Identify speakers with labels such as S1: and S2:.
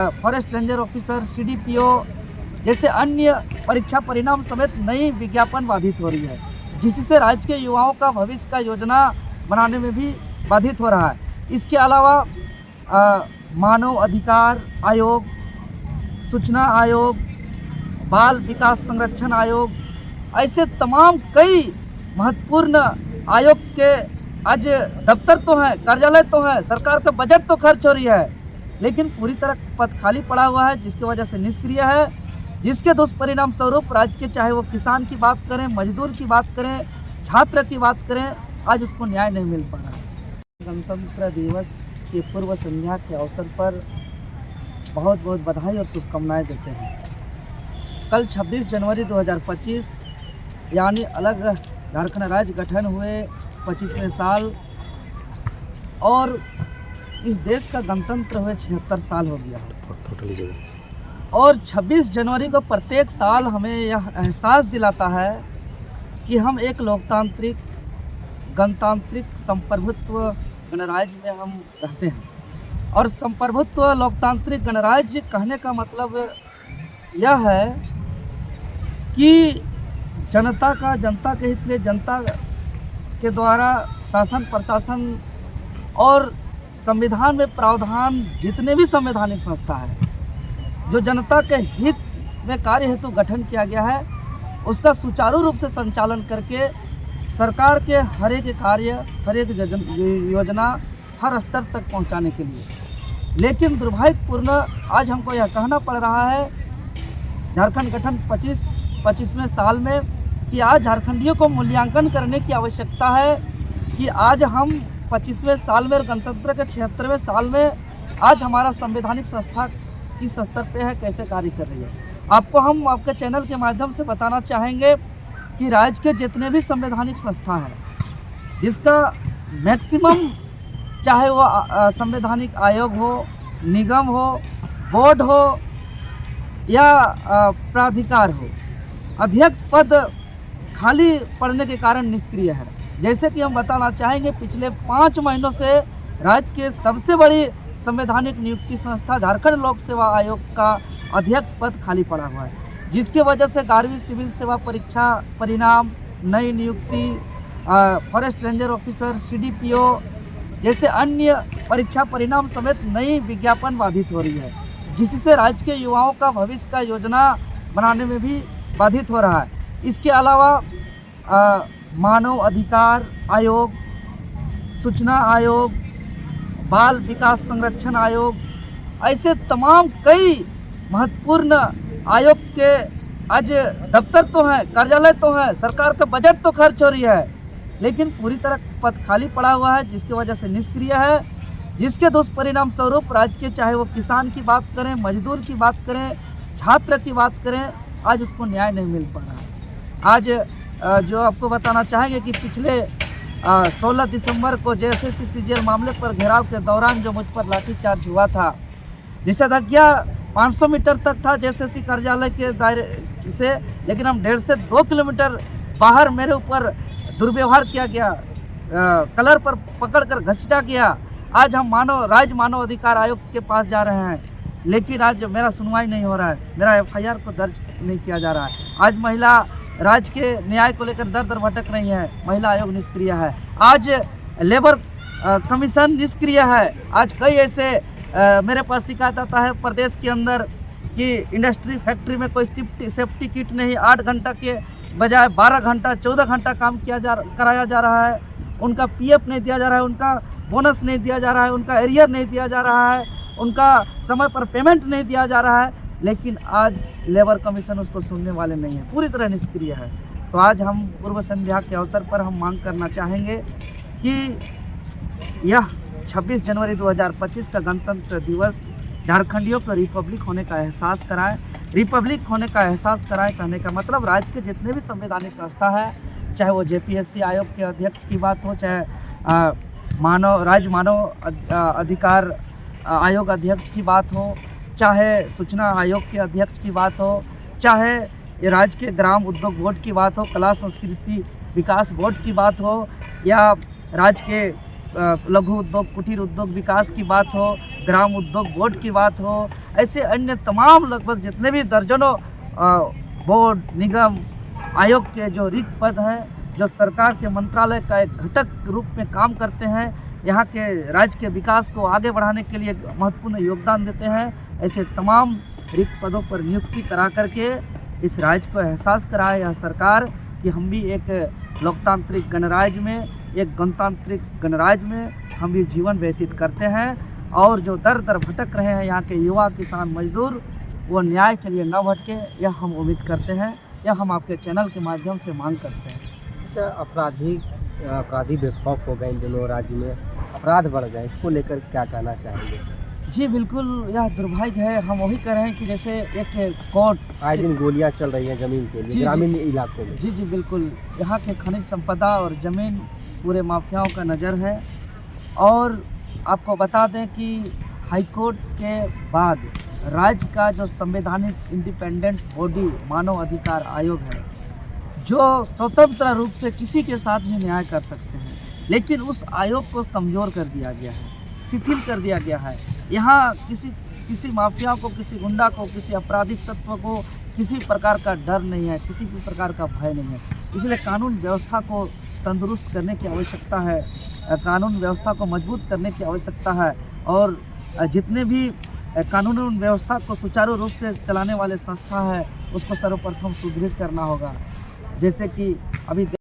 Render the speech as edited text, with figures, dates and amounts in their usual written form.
S1: Forest ranger officer, CDPO जैसे अन्य परीक्षा परिणाम समेत नई विज्ञापन बाधित हो रही है, जिससे राज्य के युवाओं का भविष्य का योजना बनाने में भी बाधित हो रहा है। इसके अलावा मानव अधिकार आयोग, सूचना आयोग, बाल विकास संरक्षण आयोग, ऐसे तमाम कई महत्वपूर्ण आयोग के आज दफ्तर तो हैं, कार्यालय तो हैं, सरकार का बजट तो खर्च हो रही है, लेकिन पूरी तरह पद खाली पड़ा हुआ है, जिसकी वजह से निष्क्रिय है, जिसके दुष्परिणाम स्वरूप राज्य के चाहे वो किसान की बात करें, मजदूर की बात करें, छात्र की बात करें, आज उसको न्याय नहीं मिल पा रहा है। गणतंत्र दिवस की पूर्व संध्या के अवसर पर बहुत बहुत बधाई और शुभकामनाएं देते हैं। कल 26 जनवरी 2025 यानी अलग झारखंड राज्य गठन हुए 25वें साल और इस देश का गणतंत्र हुए 76 साल हो गया। और 26 जनवरी को प्रत्येक साल हमें यह एहसास दिलाता है कि हम एक लोकतांत्रिक गणतांत्रिक संप्रभुत्व गणराज्य में हम रहते हैं। और संप्रभुत्व लोकतांत्रिक गणराज्य कहने का मतलब यह है कि जनता के हित में जनता के द्वारा शासन प्रशासन और संविधान में प्रावधान जितने भी संवैधानिक संस्था है जो जनता के हित में कार्य हेतु गठन किया गया है, उसका सुचारू रूप से संचालन करके सरकार के हर एक कार्य, हर एक योजना हर स्तर तक पहुंचाने के लिए। लेकिन दुर्भाग्यपूर्ण आज हमको यह कहना पड़ रहा है झारखंड गठन 25वें साल में कि आज झारखंडियों को मूल्यांकन करने की आवश्यकता है कि आज हम 25वें साल में और गणतंत्र के 76वें साल में आज हमारा संवैधानिक संस्था किस स्तर पे है, कैसे कार्य कर रही है। आपको हम आपके चैनल के माध्यम से बताना चाहेंगे कि राज्य के जितने भी संवैधानिक संस्था हैं, जिसका मैक्सिमम चाहे वो संवैधानिक आयोग हो, निगम हो, बोर्ड हो या प्राधिकार हो, अध्यक्ष पद खाली पड़ने के कारण निष्क्रिय है। जैसे कि हम बताना चाहेंगे पिछले 5 महीनों से राज्य के सबसे बड़ी संवैधानिक नियुक्ति संस्था झारखंड लोक सेवा आयोग का अध्यक्ष पद खाली पड़ा हुआ है, जिसके वजह से 11वीं सिविल सेवा परीक्षा परिणाम, नई नियुक्ति, फॉरेस्ट रेंजर ऑफिसर, सीडीपीओ जैसे अन्य परीक्षा परिणाम समेत नई विज्ञापन बाधित हो रही है, जिससे राज्य के युवाओं का भविष्य का योजना बनाने में भी बाधित हो रहा है। इसके अलावा मानव अधिकार आयोग, सूचना आयोग, बाल विकास संरक्षण आयोग, ऐसे तमाम कई महत्वपूर्ण आयोग के आज दफ्तर तो हैं, कार्यालय तो हैं, सरकार का बजट तो खर्च हो रही है, लेकिन पूरी तरह पद खाली पड़ा हुआ है, जिसकी वजह से निष्क्रिय है, जिसके दुष्परिणाम स्वरूप राज्य के चाहे वो किसान की बात करें, मजदूर की बात करें, छात्र की बात करें, आज उसको न्याय नहीं मिल पा रहा है। आज जो आपको बताना चाहेंगे कि पिछले 16 दिसंबर को जेएसएससी सीजीएल मामले पर घेराव के दौरान जो मुझ पर लाठीचार्ज हुआ था, निषेधाज्ञा 500 मीटर तक था जेएसएससी कार्यालय के दायरे से, लेकिन हम 1.5 से 2 किलोमीटर बाहर मेरे ऊपर दुर्व्यवहार किया गया, कलर पर पकड़कर घसीटा गया। आज हम राज्य मानव अधिकार आयोग के पास जा रहे हैं, लेकिन आज मेरा सुनवाई नहीं हो रहा है, मेरा एफआईआर को दर्ज नहीं किया जा रहा है। आज महिला राज्य के न्याय को लेकर दर दर भटक रही है, महिला आयोग निष्क्रिय है। आज लेबर कमीशन निष्क्रिय है। आज कई ऐसे मेरे पास शिकायत आता है प्रदेश के अंदर कि इंडस्ट्री फैक्ट्री में कोई सेफ्टी किट नहीं, 8 घंटा के बजाय 12 घंटा 14 घंटा काम कराया जा रहा है, उनका पीएफ नहीं दिया जा रहा है, उनका बोनस नहीं दिया जा रहा है, उनका एरियर नहीं दिया जा रहा है, उनका समय पर पेमेंट नहीं दिया जा रहा है, लेकिन आज लेबर कमीशन उसको सुनने वाले नहीं है, पूरी तरह निष्क्रिय है। तो आज हम पूर्व संध्या के अवसर पर हम मांग करना चाहेंगे कि यह 26 जनवरी 2025 का गणतंत्र दिवस झारखंडियों को रिपब्लिक होने का एहसास कराए। रिपब्लिक होने का एहसास कराए कहने का मतलब राज्य के जितने भी संवैधानिक संस्था है, चाहे वो जेपीएससी आयोग के अध्यक्ष की बात हो, चाहे राज्य मानव अधिकार आयोग अध्यक्ष की बात हो, चाहे सूचना आयोग के अध्यक्ष की बात हो, चाहे राज्य के ग्राम उद्योग बोर्ड की बात हो, कला संस्कृति विकास बोर्ड की बात हो, या राज्य के लघु उद्योग कुटीर उद्योग विकास की बात हो, ग्राम उद्योग बोर्ड की बात हो, ऐसे अन्य तमाम लगभग जितने भी दर्जनों बोर्ड निगम आयोग के जो रिक्त पद हैं, जो सरकार के मंत्रालय का एक घटक रूप में काम करते हैं, यहाँ के राज्य के विकास को आगे बढ़ाने के लिए महत्वपूर्ण योगदान देते हैं, ऐसे तमाम रिक्त पदों पर नियुक्ति करा करके इस राज्य को एहसास कराए यह सरकार कि हम भी एक लोकतांत्रिक गणराज्य में, एक गणतांत्रिक गणराज्य में हम भी जीवन व्यतीत करते हैं। और जो दर दर भटक रहे हैं यहाँ के युवा किसान मजदूर, वो न्याय के लिए न भटके, यह हम उम्मीद करते हैं, यह हम आपके चैनल के माध्यम से मांग करते हैं।
S2: अपराधी बेखौफ हो गए इन दिनों राज्य में, अपराध बढ़ गए, इसको लेकर क्या कहना चाहेंगे?
S1: जी बिल्कुल, यह दुर्भाग्य है। हम वही कह रहे हैं कि जैसे एक कोर्ट
S2: आए दिन गोलियां चल रही हैं ज़मीन के लिए ग्रामीण इलाकों में।
S1: जी बिल्कुल, यहाँ के खनिज संपदा और ज़मीन पूरे माफियाओं का नज़र है। और आपको बता दें कि हाईकोर्ट के बाद राज्य का जो संवैधानिक इंडिपेंडेंट बॉडी मानव अधिकार आयोग है, जो स्वतंत्र रूप से किसी के साथ भी न्याय कर सकते हैं, लेकिन उस आयोग को कमज़ोर कर दिया गया है, शिथिल कर दिया गया है। यहाँ किसी माफिया को, किसी गुंडा को, किसी आपराधिक तत्व को किसी प्रकार का डर नहीं है, किसी भी प्रकार का भय नहीं है। इसलिए कानून व्यवस्था को तंदुरुस्त करने की आवश्यकता है, कानून व्यवस्था को मजबूत करने की आवश्यकता है। और जितने भी कानून व्यवस्था को सुचारू रूप से चलाने वाले संस्था है, उसको सर्वप्रथम सुदृढ़ करना होगा। जैसे कि अभी